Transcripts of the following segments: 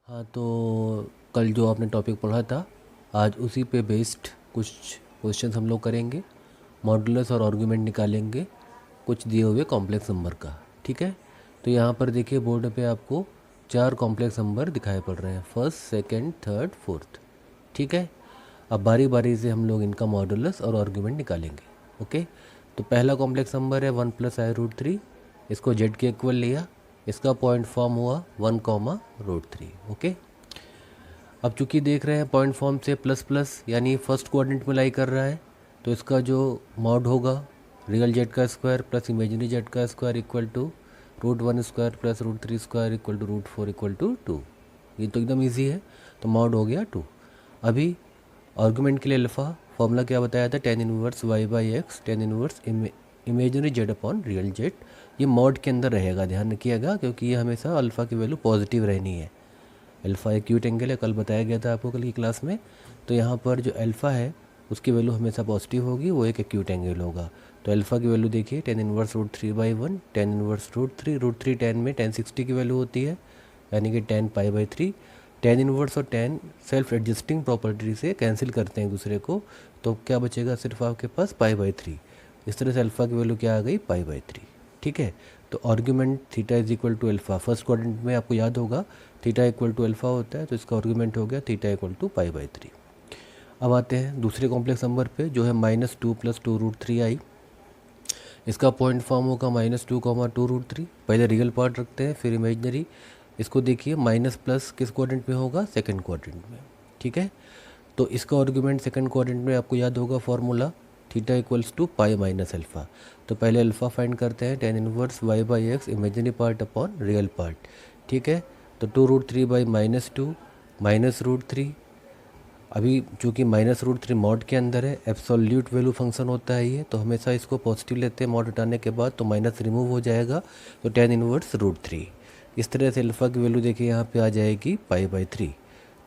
हाँ, तो कल जो आपने टॉपिक पढ़ा था, आज उसी पे बेस्ड कुछ क्वेश्चंस हम लोग करेंगे। मॉडुलस और आर्गुमेंट निकालेंगे कुछ दिए हुए कॉम्प्लेक्स नंबर का। ठीक है, तो यहाँ पर देखिए बोर्ड पे आपको 4 कॉम्प्लेक्स नंबर दिखाई पड़ रहे हैं, फर्स्ट, सेकंड, थर्ड, फोर्थ। ठीक है, अब बारी बारी से हम लोग इनका मॉडुलस और आर्गुमेंट निकालेंगे। ओके, तो पहला कॉम्प्लेक्स नंबर है 1 + i√3। इसको जेड के इक्वल लिया, इसका पॉइंट फॉर्म हुआ 1, √3। ओके, अब चूंकि देख रहे हैं पॉइंट फॉर्म से प्लस प्लस यानी फर्स्ट क्वाड्रेंट में लाई कर रहा है, तो इसका जो मॉड होगा रियल जेड का स्क्वायर प्लस इमेजिनरी जेड का square equal to √1² plus √3² equal to √4 equal to 2। ये तो एकदम इजी है, तो मॉड हो गया 2। अभी आर्गुमेंट के लिए अल्फ़ा फॉर्मूला क्या बताया था, tan−1y/x tan−1 imaginary Z upon real Z. ये मॉड के अंदर रहेगा, ध्यान रखिएगा, क्योंकि ये हमेशा अल्फ़ा की वैल्यू पॉजिटिव रहनी है। अल्फ़ा एक्यूट एंगल है, कल बताया गया था आपको कल की क्लास में। तो यहाँ पर जो अल्फ़ा है उसकी वैल्यू हमेशा पॉजिटिव होगी, वो एक एक्यूट एंगल होगा। तो अल्फ़ा की वैल्यू देखिए tan−1√3/1, tan−1√3 tan में tan 60 की वैल्यू होती है, यानी कि tan π/3। tan−1 और tan सेल्फ एडजस्टिंग प्रॉपर्टी से कैंसिल करते हैं एक दूसरे को, तो क्या बचेगा सिर्फ आपके पास π/3। इस तरह से अल्फ़ा की वैल्यू क्या आ गई, π/3। ठीक है, तो argument theta is equal to alpha, first quadrant में आपको याद होगा थीटा इक्वल टू अल्फ़ा होता है, तो इसका आर्ग्यूमेंट हो गया थीटा इक्वल टू π/3। अब आते हैं दूसरे कॉम्प्लेक्स नंबर पे, जो है -2 + 2√3i। इसका पॉइंट फॉर्म होगा -2, 2√3। पहले रियल पार्ट रखते हैं फिर इमेजनरी। इसको देखिए माइनस प्लस किस क्वाड्रेंट में होगा, सेकंड क्वाड्रेंट में। ठीक है, तो इसका आर्ग्यूमेंट सेकंड क्वाड्रेंट में आपको याद होगा formula theta equals to pi minus alpha. तो पहले अल्फ़ा फाइंड करते हैं, tan−1y/x imaginary part upon real part. ठीक है, तो 2√3/-2 -√3। अभी चूँकि -√3 मॉड के अंदर है, एब्सोल्यूट वैल्यू फंक्शन होता है ये, तो हमेशा इसको पॉजिटिव लेते हैं मॉड हटाने के बाद, तो माइनस रिमूव हो जाएगा, तो tan−1√3। इस तरह से अल्फ़ा की वैल्यू देखिए यहाँ पे आ जाएगी π/3।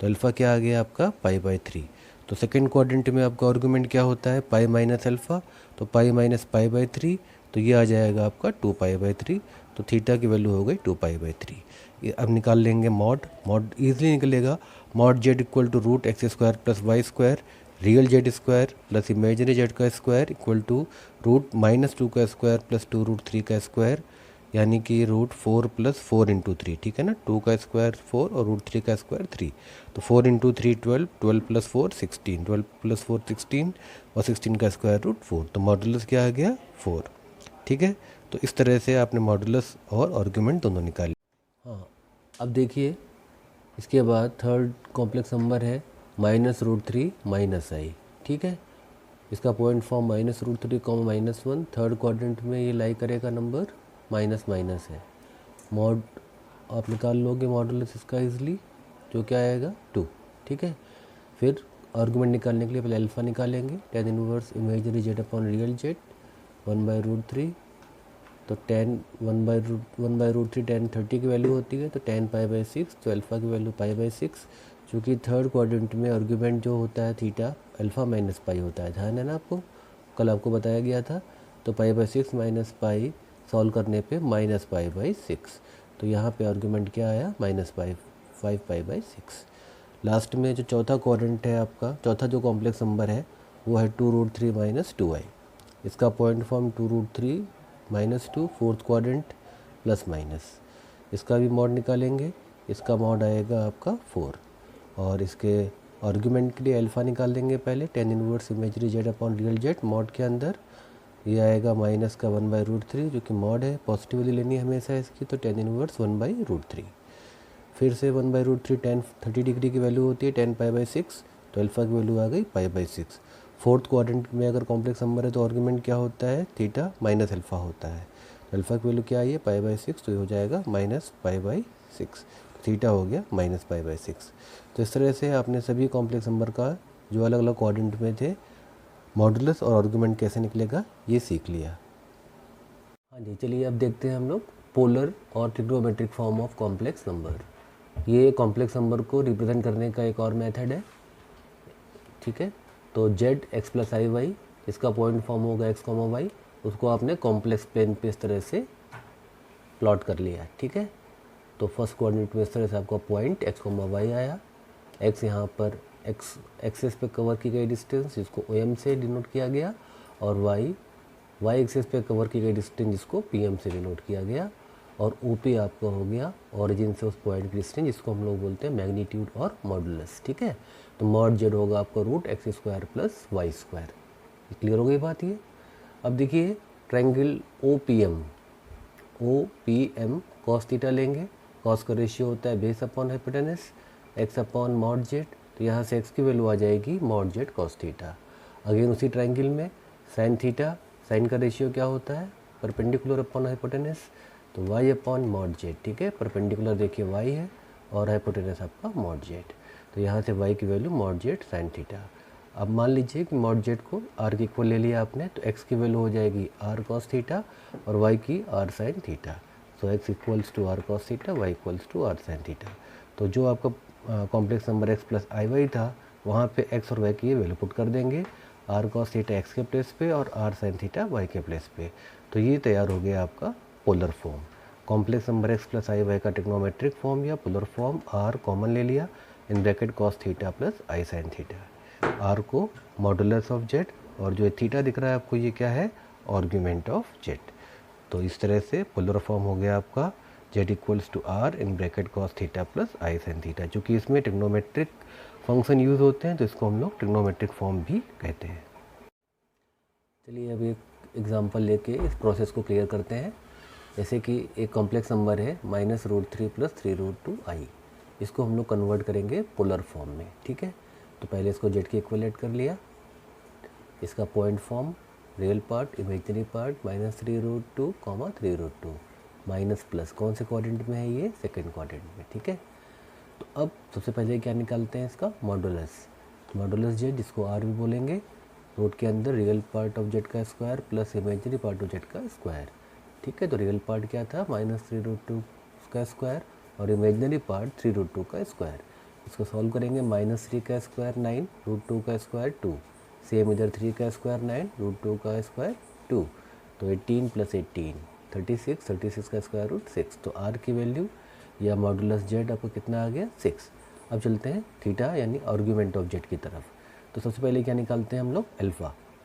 तो अल्फ़ा क्या आ गया आपका π/3। तो सेकंड क्वाड्रेंट में आपका आर्गूमेंट क्या होता है, पाई माइनस अल्फ़ा, तो पाई माइनस π/3, तो ये आ जाएगा आपका 2π/3। तो थीटा की वैल्यू हो गई 2π/3। ये अब निकाल लेंगे मॉड ईजिली निकलेगा। Mod z equal to √x² + y² real z square plus imaginary z का स्क्वायर इक्वल टू √-2 का स्क्वायर प्लस 2√3 का स्क्वायर, यानी कि √4 + 4 × 3। ठीक है ना, 2 का स्क्वायर 4 और √3 का स्क्वायर 3, तो 4 × 3 12, 12 + 4 16, 12 + 4 16 और 16 का स्क्वायर √4। तो मॉडुलस क्या आ गया, 4। ठीक है, तो इस तरह से आपने मॉडुलस और आर्गुमेंट दोनों निकाले। हाँ, अब देखिए इसके बाद थर्ड कॉम्प्लेक्स नंबर है -√3 - i। ठीक है, इसका पॉइंट फॉर्म -√3, -1। थर्ड क्वाड्रेंट में ये लाई करेगा नंबर, माइनस माइनस है। मॉड आप निकाल लोगे मॉडुलस इसका इजली, जो क्या आएगा 2। ठीक है, फिर आर्गुमेंट निकालने के लिए पहले अल्फ़ा निकालेंगे, tan−1 imaginary Z upon real Z 1/√3। तो tan1/√3 tan 30 की वैल्यू होती है, तो tan π/6, तो अल्फ़ा की वैल्यू π/6। चूँकि थर्ड क्वाड्रेंट में आर्गुमेंट जो होता है थीटा अल्फ़ा माइनस पाई होता है, ध्यान है ना आपको, कल आपको बताया गया था। तो π/6 माइनस पाई सॉल्व करने पे -π/6, तो यहाँ पे आर्गुमेंट क्या आया, -5π/6। लास्ट में जो चौथा क्वाड्रेंट है आपका, चौथा जो कॉम्प्लेक्स नंबर है वो है 2√3 - 2i। इसका point form 2√3 - 2 fourth quadrant plus minus. इसका भी मॉड निकालेंगे, इसका मॉड आएगा आपका 4। और इसके आर्गुमेंट के लिए अल्फ़ा निकाल देंगे पहले, tan−1 imaginary Z upon real Z mod के अंदर। ये आएगा माइनस का 1/√3, जो कि मॉड है, पॉजिटिवली लेनी है हमेशा इसकी, तो tan−1 1/√3। फिर से 1/√3 tan 30 डिग्री की वैल्यू होती है, tan π/6, तो अल्फ़ा की वैल्यू आ गई π/6। फोर्थ क्वाड्रेंट में अगर कॉम्प्लेक्स नंबर है तो आर्गुमेंट क्या होता है, थीटा माइनस अल्फ़ा होता है। तो अल्फ़ा की वैल्यू क्या आई है, π/6, तो ये हो जाएगा -π/6। थीटा हो गया -π/6। तो इस तरह से आपने सभी कॉम्प्लेक्स नंबर का जो अलग अलग क्वाड्रेंट में थे मॉडुलस और आर्गुमेंट कैसे निकलेगा ये सीख लिया। हाँ जी, चलिए अब देखते हैं हम लोग पोलर और trigonometric form of complex number. ये कॉम्प्लेक्स नंबर को रिप्रेजेंट करने का एक और मेथड है। ठीक है, तो Z x plus i Y, इसका पॉइंट फॉर्म होगा एक्स कॉमा वाई, उसको आपने कॉम्प्लेक्स प्लेन पे इस तरह से प्लॉट कर लिया। ठीक है, तो फर्स्ट कोऑर्डिनेट में इस तरह से आपका पॉइंट x, y आया। x यहाँ पर x एक्सिस पे कवर की गई डिस्टेंस जिसको OM से डिनोट किया गया, और y एक्सिस पे कवर की गई डिस्टेंस जिसको PM से डिनोट किया गया, और OP आपका हो गया ओरिजिन से उस पॉइंट की डिस्टेंस जिसको हम लोग बोलते हैं मैग्नीट्यूड और मॉडुलस। ठीक है, तो मॉड जेड होगा आपका √x² प्लस y²। क्लियर हो गई बात ये। अब देखिए ट्रायंगल OPM cos थीटा लेंगे। cos का रेशियो होता है base upon hypotenuse x upon mod Z, तो यहाँ से x की वैल्यू आ जाएगी mod Z cos theta. Again उसी ट्रायंगल में साइन थीटा, साइन का रेशियो क्या होता है परपेंडिकुलर अपॉन हाइपोटेनस, तो y अपॉन मॉड जेड। ठीक है, परपेंडिकुलर देखिए y है और हाइपोटेनस आपका मॉड जेड, तो यहाँ से y की value mod Z sine theta. अब मान लीजिए कि मॉड जेड को r के इक्वल ले लिया आपने, तो x की वैल्यू हो जाएगी r cos थीटा और y की r sine theta. So x equals to r cos theta, y equals to r sine theta. तो जो आपका complex number x plus i y था वहाँ पे x और y की वैल्यू पुट कर देंगे, r cos थीटा x के प्लेस पे और r साइन थीटा y के प्लेस पे। तो ये तैयार हो गया आपका polar form. Complex number x plus i y का ट्रिग्नोमेट्रिक फॉर्म या पोलर फॉर्म r कॉमन ले लिया, in bracket cos theta plus i sine theta. r को मॉडुलस ऑफ z, और जो थीटा दिख रहा है आपको ये क्या है आर्ग्यूमेंट ऑफ z। तो इस तरह से पोलर फॉर्म हो गया आपका z equals to r in bracket cos theta plus i sine theta. चूँकि इसमें ट्रिग्नोमेट्रिक फंक्शन यूज़ होते हैं तो इसको हम लोग ट्रिग्नोमेट्रिक फॉर्म भी कहते हैं। चलिए अब एक एग्जांपल लेके इस प्रोसेस को क्लियर करते हैं। जैसे कि एक कॉम्प्लेक्स नंबर है -√3 प्लस 3√2i, इसको हम लोग कन्वर्ट करेंगे पोलर फॉर्म में। ठीक है, तो पहले इसको z के इक्वलेट कर लिया, इसका point form real part imaginary part -3√2, 3√2 minus plus कौन से क्वाड्रेंट में है ये सेकंड क्वाड्रेंट में। ठीक है, तो अब सबसे पहले क्या निकालते हैं इसका मॉडुलस जेड, जिसको r भी बोलेंगे। रूट के अंदर रियल पार्ट ऑफ जेड का square plus imaginary part of Z का स्क्वायर। ठीक है, तो रियल पार्ट क्या था -3√2 का स्क्वायर और इमेजिनरी पार्ट 3√2 का स्क्वायर। इसको सॉल्व करेंगे, -3 का स्क्वायर 9, √2 का स्क्वायर 2, सेम इधर 3 का स्क्वायर 9, √2 का स्क्वायर 2, तो 18 प्लस 18 36, 36 का स्क्वायर रूट 6। तो r की वैल्यू या मॉडुलस जेड आपको कितना आ गया 6। अब चलते हैं थीटा यानी आर्ग्यूमेंट ऑफ जेड की तरफ। तो सबसे पहले क्या निकालते हैं हम लोग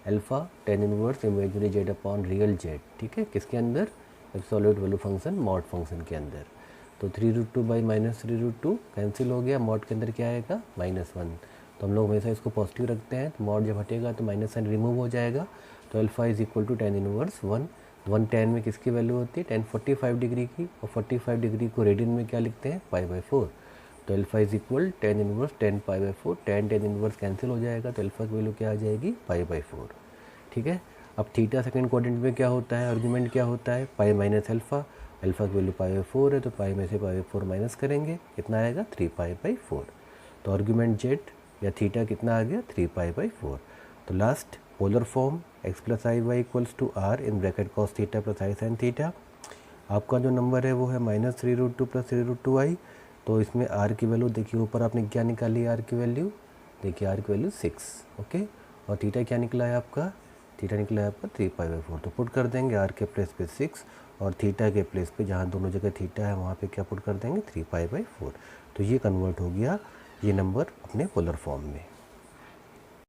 alpha tan inverse imaginary Z upon real Z. ठीक है, किसके अंदर absolute value function mod function के अंदर। तो 3√2 बाई -3√2 कैंसिल हो गया, मॉड के अंदर क्या आएगा -1। तो हम लोग हमेशा इसको पॉजिटिव रखते हैं, तो मॉड जब हटेगा तो माइनस साइन रिमूव हो जाएगा। तो alpha is equal to tan inverse 1 tan में किसकी वैल्यू होती है tan 45 डिग्री की, और 45 डिग्री को रेडियन में क्या लिखते हैं π/4। तो alpha is equal tan inverse 10 π/4, tan inverse cancel हो जाएगा, तो अल्फ़ा की वैल्यू क्या आ जाएगी π/4। ठीक है, अब थीटा सेकंड क्वाड्रेंट में क्या होता है, आर्ग्यूमेंट क्या होता है पाई माइनस अल्फ़ा। अल्फ़ा की वैल्यू π/4 है, तो पाई में से π/4 माइनस करेंगे, कितना आएगा 3π/4। तो आर्ग्यूमेंट जेड या थीटा कितना आ गया 3π/4। तो last polar form x plus i y equals to r in bracket cos theta plus i sine theta. आपका जो नंबर है वो है -3√2 प्लस 3√2i। तो इसमें r की वैल्यू देखिए, ऊपर आपने क्या निकाली r की वैल्यू, देखिए r की वैल्यू 6। ओके, और थीटा क्या निकला है आपका, थीटा निकला है आपका 3π/4। तो पुट कर देंगे r के प्लेस पे 6 और थीटा के प्लेस पे जहाँ दोनों जगह थीटा है वहाँ पे क्या पुट कर देंगे 3π/4। तो ये कन्वर्ट हो गया ये नंबर अपने पोलर फॉर्म में।